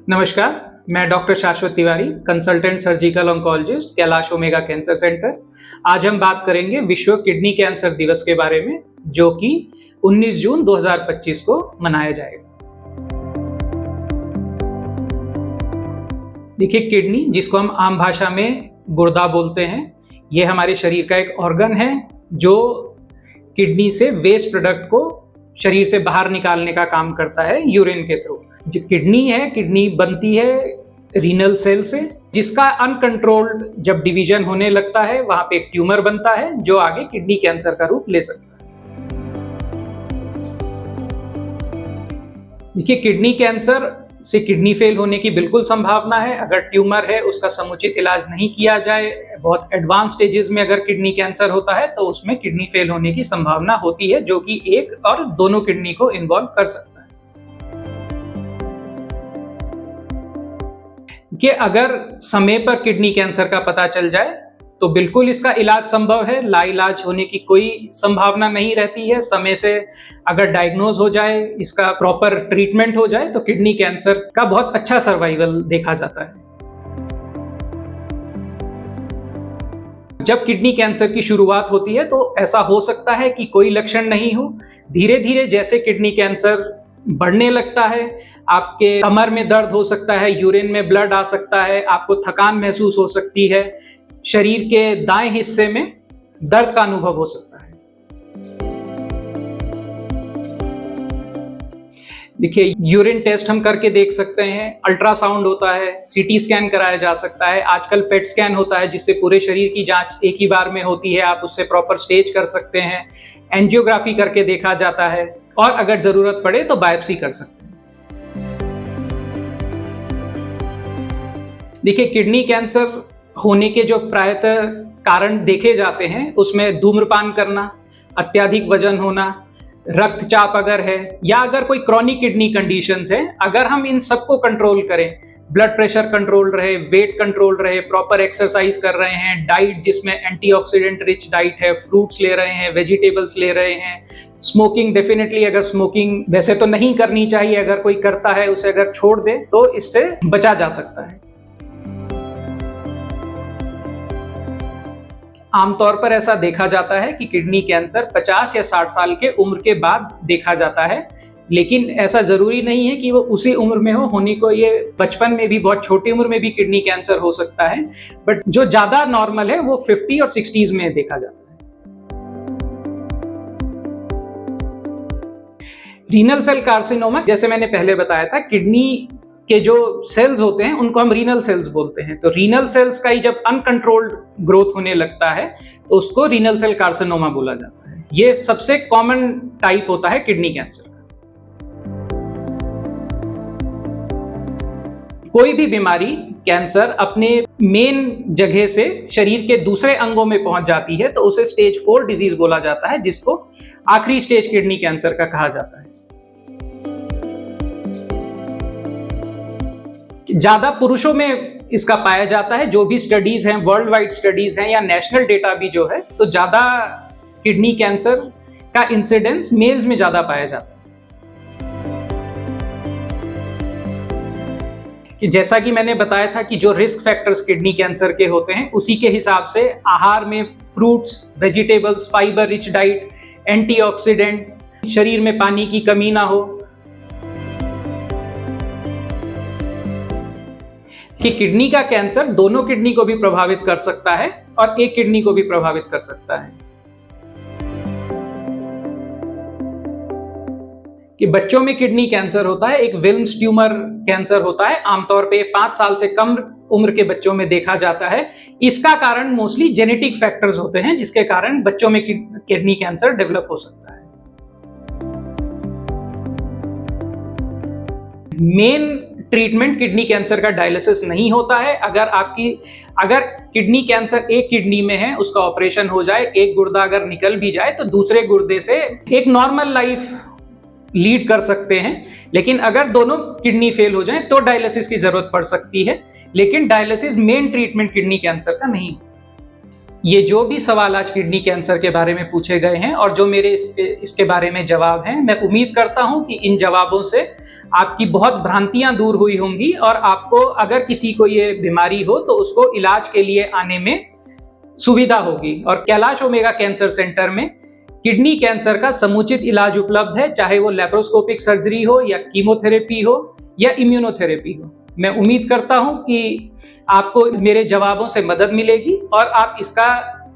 नमस्कार, मैं डॉक्टर शाश्वत Tiwari, consultant surgical oncologist, Kailash omega cancer centre. आज हम बात करेंगे विश्व किडनी कैंसर दिवस के बारे में, जो कि 19 जून 2025 को मनाया जाएगा। देखिए, किडनी, जिसको हम आम भाषा में गुर्दा बोलते हैं, ये हमारे शरीर का एक ऑर्गन है जो किडनी से वेस्ट प्रोडक्ट को शरीर से बाहर निकालने का काम करता है यूरिन के थ्रू। जो किडनी है, किडनी बनती है रीनल सेल से, जिसका अनकंट्रोल्ड जब डिवीजन होने लगता है वहां पे एक ट्यूमर बनता है जो आगे किडनी कैंसर का रूप ले सकता है। देखिए, किडनी कैंसर से किडनी फेल होने की बिल्कुल संभावना है अगर ट्यूमर है, उसका समुचित इलाज नहीं किया जाए। बहुत एडवांस स्टेजेस में अगर किडनी कैंसर होता है तो उसमें किडनी फेल होने की संभावना होती है, जो कि एक और दोनों किडनी को इन्वॉल्व कर सकता है। कि अगर समय पर किडनी कैंसर का पता चल जाए तो बिल्कुल इसका इलाज संभव है, लाइलाज होने की कोई संभावना नहीं रहती है। समय से अगर डायग्नोज हो जाए, इसका प्रॉपर ट्रीटमेंट हो जाए तो किडनी कैंसर का बहुत अच्छा सर्वाइवल देखा जाता है। जब किडनी कैंसर की शुरुआत होती है तो ऐसा हो सकता है कि कोई लक्षण नहीं हो। धीरे धीरे जैसे किडनी कैंसर बढ़ने लगता है, आपके कमर में दर्द हो सकता है, यूरिन में ब्लड आ सकता है, आपको थकान महसूस हो सकती है, शरीर के दाएं हिस्से में दर्द का अनुभव हो सकता है। देखिए, यूरिन टेस्ट हम करके देख सकते हैं, अल्ट्रासाउंड होता है, सीटी स्कैन कराया जा सकता है, आजकल पेट स्कैन होता है जिससे पूरे शरीर की जांच एक ही बार में होती है, आप उससे प्रॉपर स्टेज कर सकते हैं, एंजियोग्राफी करके देखा जाता है और अगर जरूरत पड़े तो बायोप्सी कर सकते हैं। देखिए, किडनी कैंसर होने के जो प्रायतः कारण देखे जाते हैं उसमें धूम्रपान करना, अत्यधिक वजन होना, रक्तचाप अगर है, या अगर कोई क्रॉनिक किडनी कंडीशंस है, अगर हम इन सबको कंट्रोल करें, ब्लड प्रेशर कंट्रोल रहे, वेट कंट्रोल रहे, प्रॉपर एक्सरसाइज कर रहे हैं, डाइट जिसमें एंटीऑक्सीडेंट रिच डाइट है, फ्रूट्स ले रहे हैं, वेजिटेबल्स ले रहे हैं, स्मोकिंग डेफिनेटली, अगर स्मोकिंग वैसे तो नहीं करनी चाहिए, अगर कोई करता है उसे अगर छोड़ दे तो इससे बचा जा सकता है। आमतौर पर ऐसा देखा जाता है कि किडनी कैंसर 50 या 60 साल के उम्र के बाद देखा जाता है, लेकिन ऐसा जरूरी नहीं है कि वो उसी उम्र में होने को ये बचपन में भी, बहुत छोटी उम्र में भी किडनी कैंसर हो सकता है, बट जो ज्यादा नॉर्मल है वो 50 और 60s में देखा जाता है। रीनल सेल कार्सिनोमा, जैसे मैंने पहले बताया था, किडनी के जो सेल्स होते हैं उनको हम रीनल सेल्स बोलते हैं। तो रीनल सेल्स का ही जब अनकंट्रोल्ड ग्रोथ होने लगता है तो उसको रीनल सेल कार्सिनोमा बोला जाता है। ये सबसे कॉमन टाइप होता है किडनी कैंसर का। कोई भी बीमारी, कैंसर अपने मेन जगह से शरीर के दूसरे अंगों में पहुंच जाती है तो उसे स्टेज 4 डिजीज बोला जाता है, जिसको आखिरी स्टेज किडनी कैंसर का कहा जाता है। ज्यादा पुरुषों में इसका पाया जाता है। जो भी स्टडीज हैं, वर्ल्ड वाइड स्टडीज हैं या नेशनल डेटा भी जो है, तो ज्यादा किडनी कैंसर का इंसिडेंस मेल्स में ज्यादा पाया जाता है। कि जैसा कि मैंने बताया था कि जो रिस्क फैक्टर्स किडनी कैंसर के होते हैं, उसी के हिसाब से आहार में fruits, vegetables, fibre rich diet, antioxidants, शरीर में पानी की कमी ना हो, कि किडनी का कैंसर दोनों किडनी को भी प्रभावित कर सकता है और एक किडनी को भी प्रभावित कर सकता है। कि बच्चों में किडनी कैंसर होता है, एक विल्म्स ट्यूमर कैंसर होता है, आमतौर पे 5 साल से कम उम्र के बच्चों में देखा जाता है। इसका कारण मोस्टली जेनेटिक फैक्टर्स होते हैं, जिसके कारण बच्चों में किडनी कैंसर डेवलप हो सकता है। मेन ट्रीटमेंट किडनी कैंसर का डायलिसिस नहीं होता है। अगर किडनी कैंसर एक किडनी में है, उसका ऑपरेशन हो जाए, एक गुर्दा अगर निकल भी जाए तो दूसरे गुर्दे से एक नॉर्मल लाइफ लीड कर सकते हैं। लेकिन अगर दोनों किडनी फेल हो जाए तो डायलिसिस की जरूरत पड़ सकती है, लेकिन dialysis main treatment kidney cancer का नहीं होता। ये जो भी सवाल आज किडनी कैंसर के बारे में पूछे गए हैं और जो मेरे इसके बारे में जवाब हैं, मैं उम्मीद करता हूं कि इन जवाबों से आपकी बहुत भ्रांतियां दूर हुई होंगी और आपको अगर किसी को ये बीमारी हो तो उसको इलाज के लिए आने में सुविधा होगी। और कैलाश ओमेगा कैंसर सेंटर में किडनी कैंसर का समुचित इलाज उपलब्ध है, चाहे वो लेप्रोस्कोपिक सर्जरी हो या कीमोथेरेपी हो या इम्यूनोथेरेपी हो। मैं उम्मीद करता हूं कि आपको मेरे जवाबों से मदद मिलेगी और आप इसका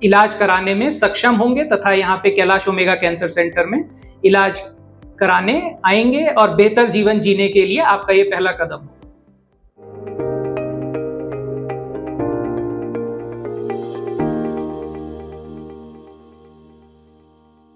इलाज कराने में सक्षम होंगे तथा यहाँ पे कैलाश ओमेगा कैंसर सेंटर में इलाज कराने आएंगे और बेहतर जीवन जीने के लिए आपका ये पहला कदम होगा।